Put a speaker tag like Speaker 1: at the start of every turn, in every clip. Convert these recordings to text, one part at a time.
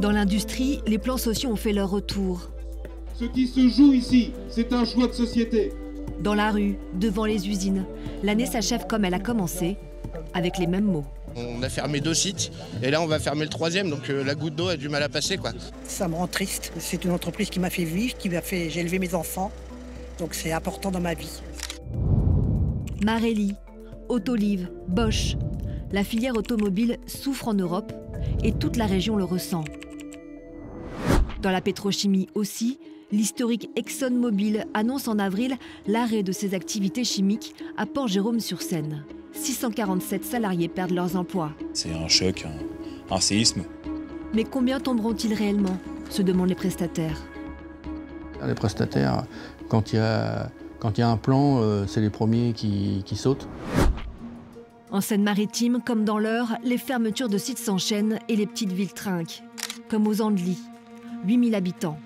Speaker 1: Dans l'industrie, les plans sociaux ont fait leur retour.
Speaker 2: Ce qui se joue ici, c'est un choix de société.
Speaker 1: Dans la rue, devant les usines, l'année s'achève comme elle a commencé, avec les mêmes mots.
Speaker 3: On a fermé 2 sites et là on va fermer le 3e, donc la goutte d'eau a du mal à passer, quoi.
Speaker 4: Ça me rend triste. C'est une entreprise qui m'a fait vivre, j'ai élevé mes enfants, donc c'est important dans ma vie.
Speaker 1: Marelli, Autoliv, Bosch, la filière automobile souffre en Europe et toute la région le ressent. Dans la pétrochimie aussi, l'historique ExxonMobil annonce en avril l'arrêt de ses activités chimiques à Port-Jérôme-sur-Seine. 647 salariés perdent leurs emplois.
Speaker 5: C'est un choc, un séisme.
Speaker 1: Mais combien tomberont-ils réellement, se demandent les prestataires.
Speaker 6: Les prestataires, quand il y a un plan, c'est les premiers qui sautent.
Speaker 1: En Seine-Maritime, comme dans l'Eure, les fermetures de sites s'enchaînent et les petites villes trinquent. Comme aux Andelys, 8000 habitants.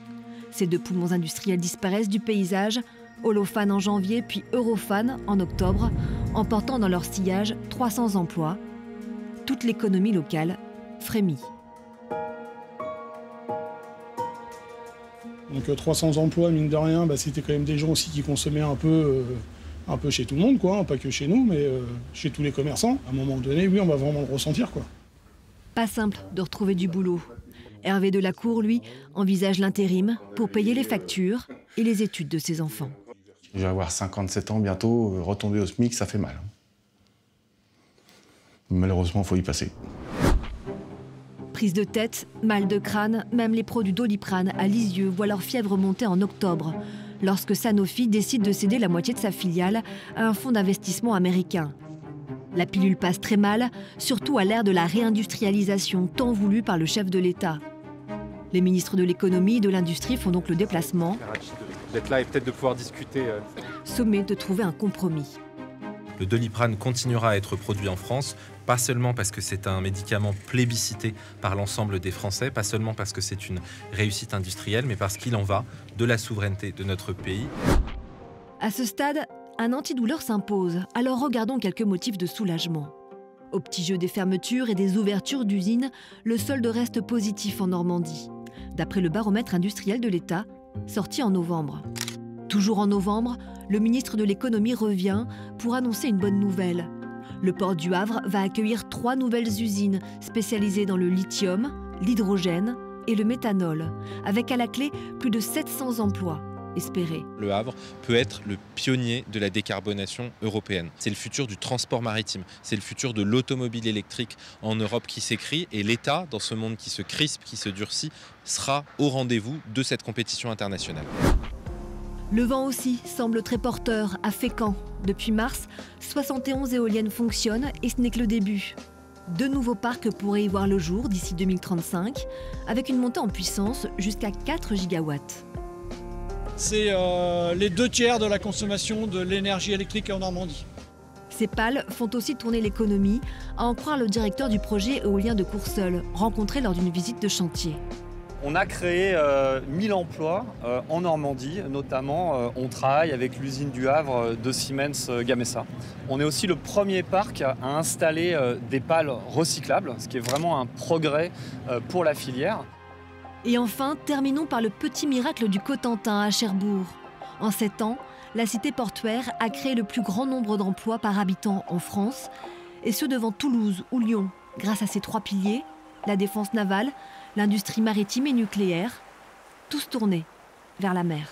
Speaker 1: Ces 2 poumons industriels disparaissent du paysage, Holophane en janvier, puis Europhane en octobre, emportant dans leur sillage 300 emplois. Toute l'économie locale frémit.
Speaker 7: Donc 300 emplois, mine de rien, c'était quand même des gens aussi qui consommaient un peu chez tout le monde, quoi, pas que chez nous, mais chez tous les commerçants. À un moment donné, oui, on va vraiment le ressentir, quoi.
Speaker 1: Pas simple de retrouver du boulot. Hervé Delacour, lui, envisage l'intérim pour payer les factures et les études de ses enfants.
Speaker 5: Je vais avoir 57 ans bientôt, retomber au SMIC, ça fait mal. Malheureusement, il faut y passer.
Speaker 1: Prise de tête, mal de crâne, même les produits Doliprane à Lisieux voient leur fièvre monter en octobre, lorsque Sanofi décide de céder la moitié de sa filiale à un fonds d'investissement américain. La pilule passe très mal, surtout à l'ère de la réindustrialisation tant voulue par le chef de l'État. Les ministres de l'économie et de l'industrie font donc le déplacement,
Speaker 8: d'être là et peut-être de pouvoir discuter.
Speaker 1: Sommés de trouver un compromis.
Speaker 9: Le Doliprane continuera à être produit en France, pas seulement parce que c'est un médicament plébiscité par l'ensemble des Français, pas seulement parce que c'est une réussite industrielle, mais parce qu'il en va de la souveraineté de notre pays.
Speaker 1: À ce stade, un antidouleur s'impose, alors regardons quelques motifs de soulagement. Au petit jeu des fermetures et des ouvertures d'usines, le solde reste positif en Normandie, d'après le baromètre industriel de l'État, sorti en novembre. Toujours en novembre, le ministre de l'économie revient pour annoncer une bonne nouvelle. Le port du Havre va accueillir 3 nouvelles usines spécialisées dans le lithium, l'hydrogène et le méthanol, avec à la clé plus de 700 emplois espérés.
Speaker 9: Le Havre peut être le pionnier de la décarbonation européenne. C'est le futur du transport maritime, c'est le futur de l'automobile électrique en Europe qui s'écrit, et l'État, dans ce monde qui se crispe, qui se durcit, sera au rendez-vous de cette compétition internationale.
Speaker 1: Le vent aussi semble très porteur à Fécamp. Depuis mars, 71 éoliennes fonctionnent et ce n'est que le début. 2 nouveaux parcs pourraient y voir le jour d'ici 2035, avec une montée en puissance jusqu'à 4 gigawatts.
Speaker 10: C'est les 2/3 de la consommation de l'énergie électrique en Normandie.
Speaker 1: Ces pales font aussi tourner l'économie, à en croire le directeur du projet éolien de Courseulles, rencontré lors d'une visite de chantier.
Speaker 11: On a créé 1000 emplois en Normandie, notamment on travaille avec l'usine du Havre de Siemens Gamesa. On est aussi le premier parc à installer des pales recyclables, ce qui est vraiment un progrès pour la filière.
Speaker 1: Et enfin, terminons par le petit miracle du Cotentin à Cherbourg. En 7 ans, la cité portuaire a créé le plus grand nombre d'emplois par habitant en France, et ce devant Toulouse ou Lyon, grâce à ces 3 piliers, la défense navale, l'industrie maritime et nucléaire, tous tournés vers la mer.